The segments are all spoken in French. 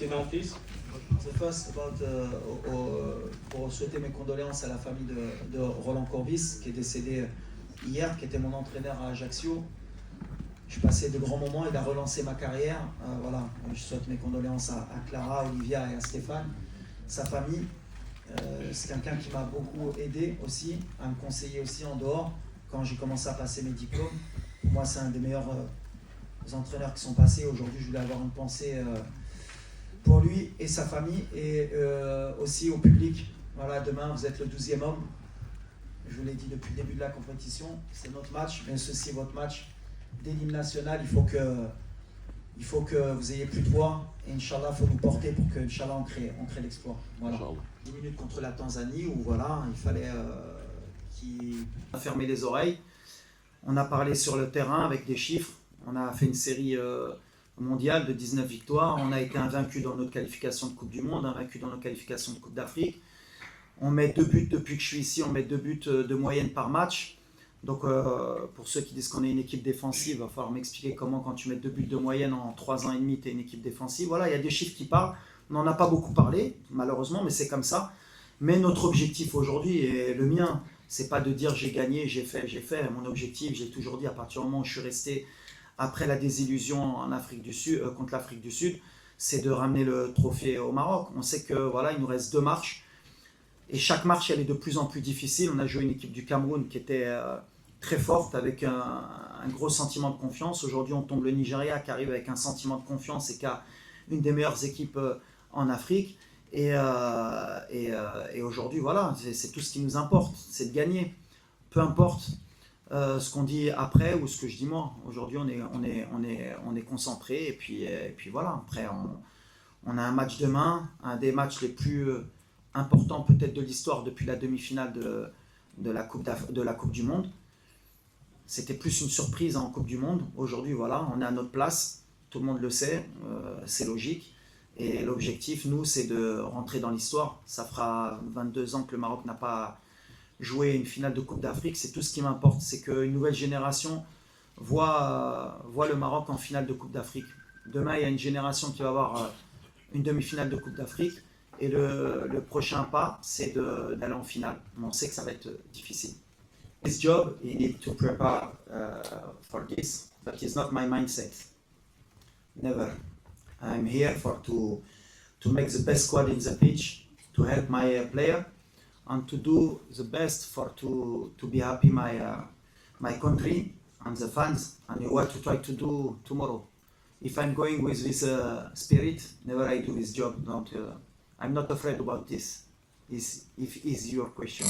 Sinon, please. The first about, pour souhaiter mes condoléances à la famille de Roland Courbis, qui est décédé hier, qui était mon entraîneur à Ajaccio. Je passais de grands moments, il a relancé ma carrière. Voilà, je souhaite mes condoléances à Clara, à Olivia et à Stéphane, sa famille. C'est quelqu'un qui m'a beaucoup aidé aussi, à me conseiller aussi en dehors, quand j'ai commencé à passer mes diplômes. Pour moi, c'est un des meilleurs entraîneurs qui sont passés. Aujourd'hui, je voulais avoir une pensée pour lui et sa famille, et aussi au public. Voilà, demain, vous êtes le 12e homme. Je vous l'ai dit depuis le début de la compétition, c'est notre match, mais ceci est votre match d'hymne national. Il faut que vous ayez plus de voix, et Inch'Allah, il faut nous porter pour que, Inch'Allah, on crée l'exploit. Voilà. 10 minutes contre la Tanzanie, où voilà, il fallait fermer les oreilles. On a parlé sur le terrain avec des chiffres. On a fait une série mondiale de 19 victoires. On a été invaincu dans notre qualification de Coupe du Monde, invaincu dans notre qualification de Coupe d'Afrique. On met 2 buts depuis que je suis ici, on met 2 buts de moyenne par match. Donc pour ceux qui disent qu'on est une équipe défensive, il va falloir m'expliquer comment, quand tu mets 2 buts de moyenne en 3 ans et demi, tu es une équipe défensive. Voilà, il y a des chiffres qui parlent. On n'en a pas beaucoup parlé, malheureusement, mais c'est comme ça. Mais notre objectif aujourd'hui, et le mien, c'est pas de dire j'ai gagné, j'ai fait. Mon objectif, j'ai toujours dit, à partir du moment où je suis resté après la désillusion en Afrique du Sud, contre l'Afrique du Sud, c'est de ramener le trophée au Maroc. On sait que voilà, il nous reste 2 marches. Et chaque marche, elle est de plus en plus difficile. On a joué une équipe du Cameroun qui était très forte, avec un gros sentiment de confiance. Aujourd'hui, on tombe le Nigeria, qui arrive avec un sentiment de confiance et qui a une des meilleures équipes en Afrique. Et aujourd'hui, voilà, c'est tout ce qui nous importe, c'est de gagner. Peu importe ce qu'on dit après ou ce que je dis moi. Aujourd'hui, on est concentré, et puis voilà. Après, on a un match demain, un des matchs les plus importants peut-être de l'histoire depuis la demi-finale de la Coupe du Monde. C'était plus une surprise en Coupe du Monde. Aujourd'hui, voilà, on est à notre place, tout le monde le sait, c'est logique. Et l'objectif, nous, c'est de rentrer dans l'histoire. Ça fera 22 ans que le Maroc n'a pas joué une finale de Coupe d'Afrique. C'est tout ce qui m'importe. C'est qu'une nouvelle génération voit le Maroc en finale de Coupe d'Afrique. Demain, il y a une génération qui va avoir une demi-finale de Coupe d'Afrique. Et le prochain pas, c'est d'aller en finale. Mais on sait que ça va être difficile. This job, you need to prepare for this. But it's not my mindset. Never. I'm here to make the best squad in the pitch, to help my player, and to do the best to be happy my country and the fans, and what to try to do tomorrow. If I'm going with this spirit, never I do this job. I'm not afraid about this. Is your question?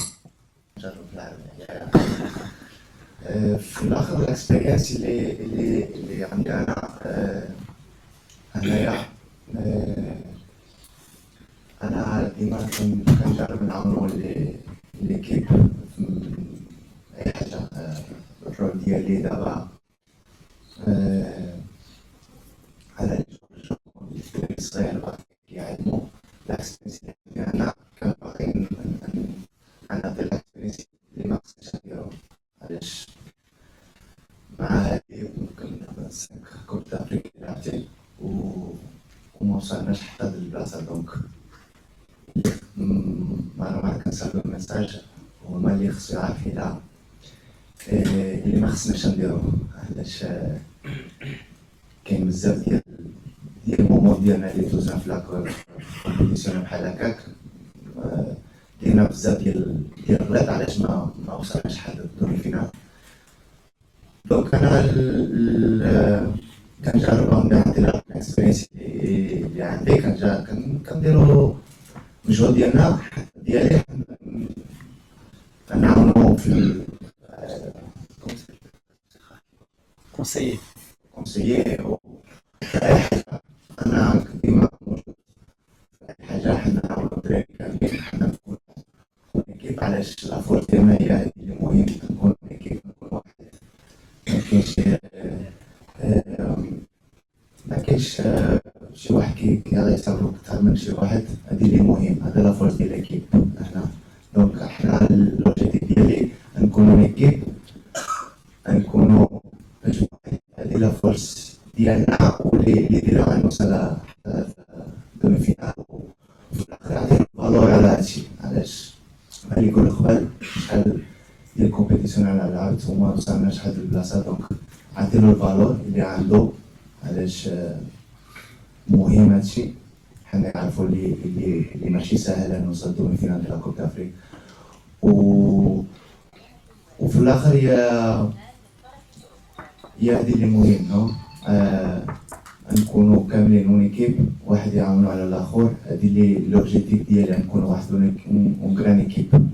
في الاخر الاكسبيرينس اللي عندي انا ديما كنجرب نعاونو ليكيب في اي حاجه. الرول ديالي دابا على لي صغير باقي كيعلمو. الاكسبيرينس اللي انا كنباغي نعطي الاكسبيرينس اللي ما خصنيش نديرو. علاش مع هادي ممكن دابا 5 كوب دافريك اللي عرفتي وما وصلناش حتى للبلاصه. دونك ما كنسالو الميساج هما اللي خصو يعرف اللي ما خصناش نديرو. علاش كاين بزاف ديال المومون ديالنا اللي دوزنا في لاكومبيتيسيون بحال هكاك. درنا بزاف ديال الغلط علاش ما وصلناش حتى للدور الفينال. دونك انا كنجرب نعطي الاكسبيرينس اللي عندي. كنديرو المجهود ديالي كنعاونو في Conseiller. اي حاجه. انا ديما موجود في اي حاجه. حنا نعاونو الدراري كاملين، حنا نكون ايكيب. علاش لافور ديالنا هي اللي مهم نكون ايكيب، نكون واحد. ما كاينش شي واحد كيعتبرو اكثر من شي واحد. هادي اللي مهم، هذا لافورس ديال ليكيب هنا. دونك حنا اللوجيتيك ديالي نكونو ايكيب، نكونو مجموعة. هادي لافورس ديالنا واللي ديروها نوصل دومي فينال وفي الاخر عطينا الفالور على هادشي. علاش بحال اللي قلنا قبل شحال ديال الكومبيتيسيون انا لعبت وما وصلناش لهاد البلاصه، دونك عطينا الفالور اللي عنده. علاش مهم هادشي، حنا نعرفوا اللي ماشي ساهل نوصل دومي فينال ديال كوب دافريك. وفي الاخر هي هادي اللي مهم، نكونوا كاملين اون ايكيب، واحد يعاونوا على الاخر. هادي اللي لوبجيكتيف ديالي، نكونوا واحد اون غران ايكيب.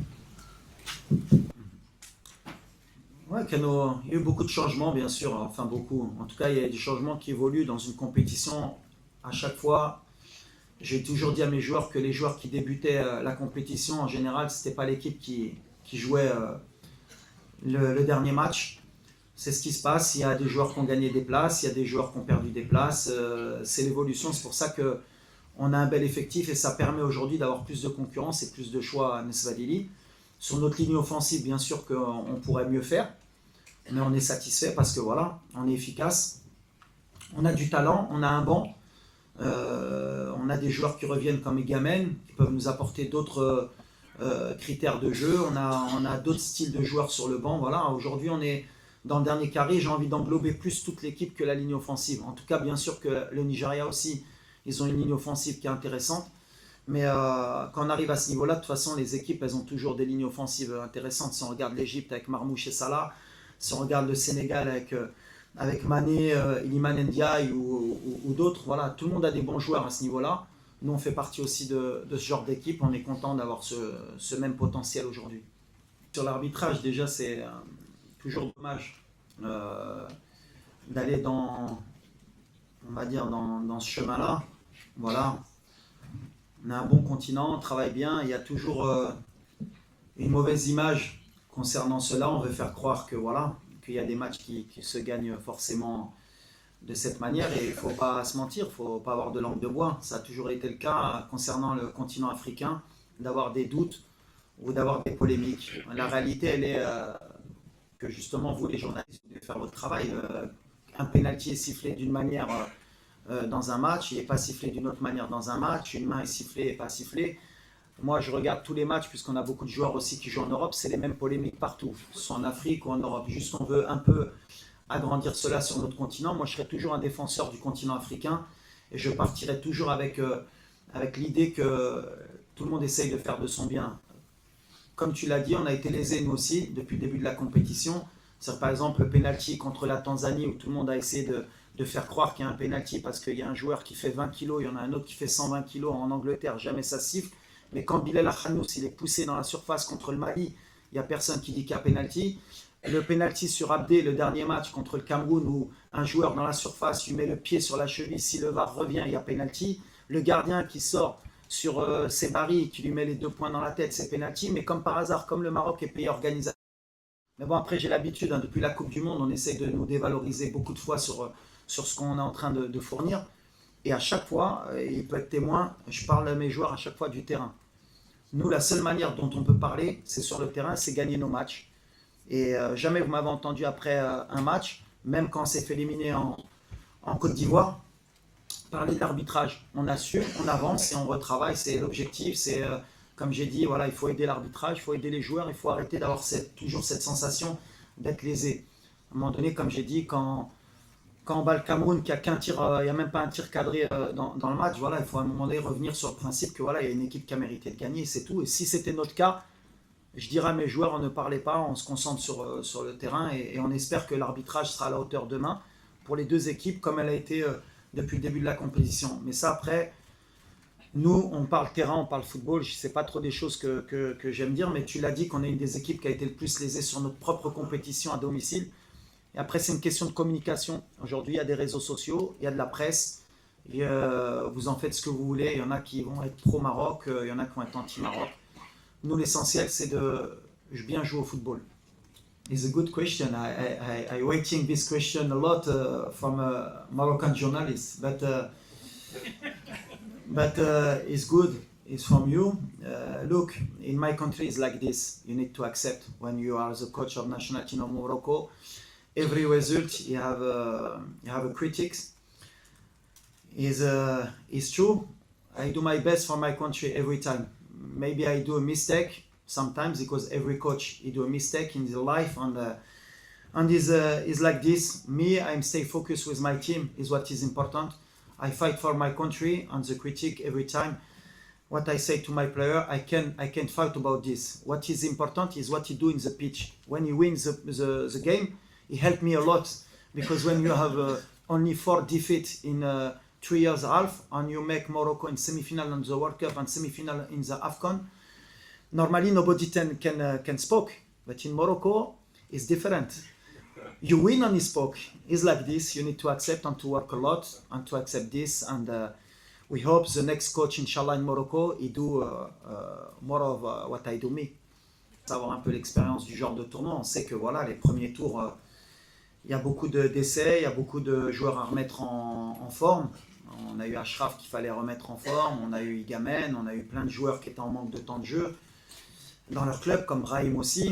Ouais, il y a eu beaucoup de changements, bien sûr, enfin beaucoup. En tout cas, il y a des changements qui évoluent dans une compétition. À chaque fois, j'ai toujours dit à mes joueurs que les joueurs qui débutaient la compétition, en général, ce n'était pas l'équipe qui jouait le dernier match. C'est ce qui se passe. Il y a des joueurs qui ont gagné des places, il y a des joueurs qui ont perdu des places. C'est l'évolution. C'est pour ça qu'on a un bel effectif et ça permet aujourd'hui d'avoir plus de concurrence et plus de choix à Nesvadili. Sur notre ligne offensive, bien sûr qu'on pourrait mieux faire, mais on est satisfait parce que voilà, on est efficace. On a du talent, on a un banc. On a des joueurs qui reviennent comme Egamen, qui peuvent nous apporter d'autres critères de jeu. On a d'autres styles de joueurs sur le banc. Voilà, aujourd'hui, on est dans le dernier carré. J'ai envie d'englober plus toute l'équipe que la ligne offensive. En tout cas, bien sûr que le Nigeria aussi, ils ont une ligne offensive qui est intéressante. Mais quand on arrive à ce niveau-là, de toute façon, les équipes, elles ont toujours des lignes offensives intéressantes. Si on regarde l'Égypte avec Marmouche et Salah, si on regarde le Sénégal avec Mané, Iliman Ndiaye ou d'autres, voilà, tout le monde a des bons joueurs à ce niveau-là. Nous, on fait partie aussi de ce genre d'équipe. On est content d'avoir ce même potentiel aujourd'hui. Sur l'arbitrage, déjà, c'est toujours dommage d'aller on va dire, dans ce chemin-là. Voilà. On a un bon continent, on travaille bien. Il y a toujours une mauvaise image concernant cela. On veut faire croire que voilà, qu'il y a des matchs qui se gagnent forcément de cette manière. Et il ne faut pas se mentir, il ne faut pas avoir de langue de bois. Ça a toujours été le cas concernant le continent africain, d'avoir des doutes ou d'avoir des polémiques. La réalité, elle est que justement, vous les journalistes, vous devez faire votre travail. Un pénalty est sifflé d'une manière dans un match, il n'est pas sifflé d'une autre manière dans un match, une main est sifflée et pas sifflée. Moi, je regarde tous les matchs, puisqu'on a beaucoup de joueurs aussi qui jouent en Europe, c'est les mêmes polémiques partout, soit en Afrique ou en Europe. Juste on veut un peu agrandir cela sur notre continent. Moi, je serai toujours un défenseur du continent africain et je partirai toujours avec l'idée que tout le monde essaye de faire de son bien. Comme tu l'as dit, on a été lésés nous aussi depuis le début de la compétition. C'est par exemple le penalty contre la Tanzanie où tout le monde a essayé de faire croire qu'il y a un penalty parce qu'il y a un joueur qui fait 20 kg, il y en a un autre qui fait 120 kg en Angleterre, jamais ça siffle. Mais quand Bilal Akhanous il est poussé dans la surface contre le Mali, il n'y a personne qui dit qu'il y a penalty. Le penalty sur Abdé, le dernier match contre le Cameroun où un joueur dans la surface lui met le pied sur la cheville, si le VAR revient, il y a penalty. Le gardien qui sort sur Sebari, qui lui met les 2 points dans la tête, c'est penalty. Mais comme par hasard, comme le Maroc est pays organisateur. Mais bon, après, j'ai l'habitude, depuis la Coupe du Monde, on essaie de nous dévaloriser beaucoup de fois sur ce qu'on est en train de fournir. Et à chaque fois, il peut être témoin, je parle à mes joueurs à chaque fois du terrain. Nous, la seule manière dont on peut parler, c'est sur le terrain, c'est gagner nos matchs. Et jamais vous m'avez entendu après un match, même quand on s'est fait éliminer en Côte d'Ivoire, parler d'arbitrage. On assume, on avance et on retravaille, c'est l'objectif. C'est, comme j'ai dit, voilà, il faut aider l'arbitrage, il faut aider les joueurs, il faut arrêter d'avoir toujours cette sensation d'être lésé. À un moment donné, comme j'ai dit, quand on bat le Cameroun, qu'il n'y a qu'un tir, il n'y a même pas un tir cadré dans le match, voilà, il faut à un moment donné revenir sur le principe que voilà, il y a une équipe qui a mérité de gagner, c'est tout. Et si c'était notre cas, je dirais à mes joueurs, on ne parlait pas, on se concentre sur le terrain et on espère que l'arbitrage sera à la hauteur demain pour les deux équipes comme elle a été depuis le début de la compétition. Mais ça après, nous on parle terrain, on parle football, je ne sais pas trop des choses que j'aime dire, mais tu l'as dit qu'on est une des équipes qui a été le plus lésée sur notre propre compétition à domicile. Et après c'est une question de communication. Aujourd'hui il y a des réseaux sociaux, il y a de la presse, et, vous en faites ce que vous voulez, il y en a qui vont être pro-Maroc, il y en a qui vont être anti-Maroc. Nous, l'essentiel, c'est de bien jouer au football. It's a good question. I waiting this question a lot from Moroccan journalists, but it's good. It's from you. Look, in my country, it's like this. You need to accept when you are the coach of national team of Morocco. Every result, you have a critics. Is true. I do my best for my country every time. Maybe I do a mistake sometimes because every coach he do a mistake in his life and is like this. Me, I'm stay focused with my team is what is important. I fight for my country and the critique every time. What I say to my player, I can't fight about this. What is important is what he do in the pitch. When he wins the game, he helped me a lot because when you have only 4 defeats in 3 years half and you make Morocco in semi-final in the World Cup and semi-final in the AFCON, normally nobody can speak, but in Morocco it's different. You win and he spoke. It's like this. You need to accept and to work a lot and to accept this. And we hope the next coach, Inch'Allah, in Morocco, he do more of what I do me. Savoir un peu l'expérience du genre de tournoi. On sait que voilà, les premiers tours, il y a beaucoup d'essais, il y a beaucoup de joueurs à remettre en forme. On a eu Ashraf qu'il fallait remettre en forme, on a eu Igamen, on a eu plein de joueurs qui étaient en manque de temps de jeu dans leur club, comme Brahim aussi.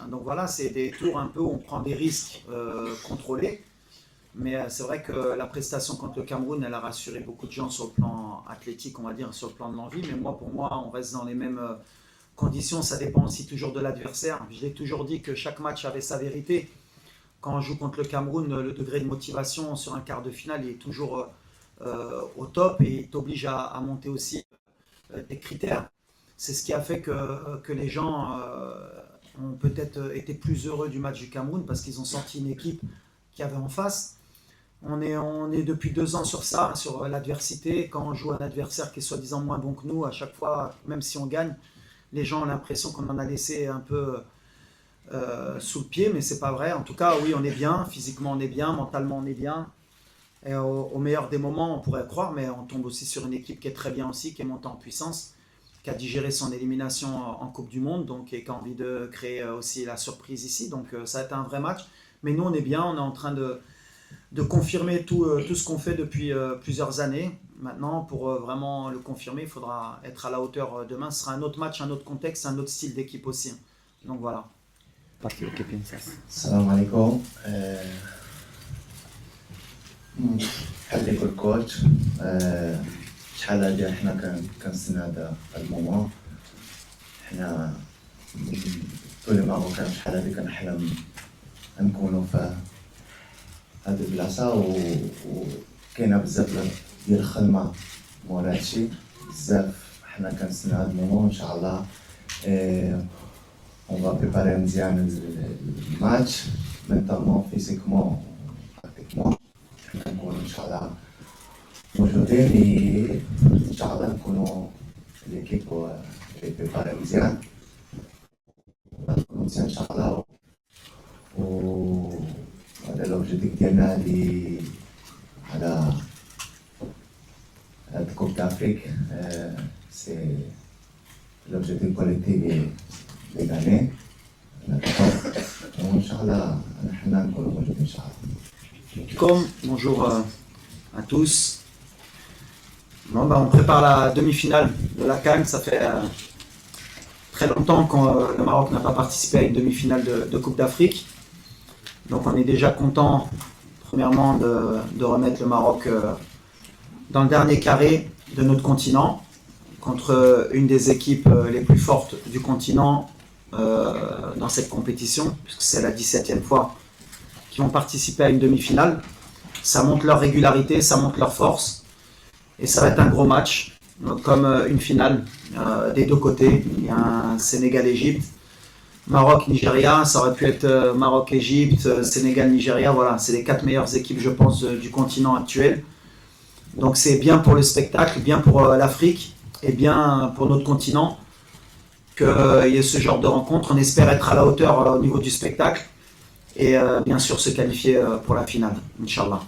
Donc voilà, c'est des tours un peu où on prend des risques contrôlés. Mais c'est vrai que la prestation contre le Cameroun, elle a rassuré beaucoup de gens sur le plan athlétique, on va dire, sur le plan de l'envie. Mais pour moi, on reste dans les mêmes conditions. Ça dépend aussi toujours de l'adversaire. Je l'ai toujours dit que chaque match avait sa vérité. Quand on joue contre le Cameroun, le degré de motivation sur un quart de finale il est toujours au top et il t'oblige à monter aussi des critères. C'est ce qui a fait que les gens ont peut-être été plus heureux du match du Cameroun parce qu'ils ont senti une équipe qu'il y avait en face. On est depuis 2 ans sur ça, sur l'adversité. Quand on joue un adversaire qui est soi-disant moins bon que nous, à chaque fois, même si on gagne, les gens ont l'impression qu'on en a laissé un peu sous le pied, mais c'est pas vrai. En tout cas, oui, on est bien, physiquement on est bien, mentalement on est bien. Et au meilleur des moments, on pourrait croire, mais on tombe aussi sur une équipe qui est très bien aussi, qui est montée en puissance, qui a digéré son élimination en Coupe du Monde, donc, et qui a envie de créer aussi la surprise ici. Donc ça a été un vrai match. Mais nous, on est bien, on est en train de confirmer tout ce qu'on fait depuis plusieurs années. Maintenant, pour vraiment le confirmer, il faudra être à la hauteur demain. Ce sera un autre match, un autre contexte, un autre style d'équipe aussi. Donc voilà. Parti, ok, princesse. Salam alaikum. حليك الكوتش شحال هادي حنا كنستنى هذا المومون حنا طول المغرب شحال هادي كنحلم نكونوا في هاد البلاصه وكاينه بزاف ديال الخدمه مورا هادشي بزاف حنا كنستنى هاد المومون ان شاء الله. On va préparer مزيان الماتش مينتالمون فيزيكمون تاكتيكمون نكونوا ان شاء الله موجودين ان شاء الله نكونوا ليكيب بريباري مزيان نكونوا مزيان ان شاء الله. وهذا لوبجيكتيف ديالنا اللي على هاد كوب دافريك سي لوبجيكتيف كوليكتيف لي غاني وان شاء الله حنا نكونوا موجودين ان شاء الله. Bonjour à tous. Bon, on prépare la demi-finale de la CAN. Ça fait très longtemps que le Maroc n'a pas participé à une demi-finale de Coupe d'Afrique. Donc on est déjà content, premièrement, de remettre le Maroc dans le dernier carré de notre continent, contre une des équipes les plus fortes du continent dans cette compétition, puisque c'est la 17e fois qui ont participé à une demi-finale. Ça montre leur régularité, ça montre leur force. Et ça va être un gros match, comme une finale des deux côtés. Il y a un Sénégal-Égypte, Maroc-Nigeria, ça aurait pu être Maroc-Égypte, Sénégal-Nigeria. Voilà, c'est les 4 meilleures équipes, je pense, du continent actuel. Donc c'est bien pour le spectacle, bien pour l'Afrique et bien pour notre continent qu'il y ait ce genre de rencontre. On espère être à la hauteur au niveau du spectacle. Et bien sûr se qualifier pour la finale, Inch'Allah.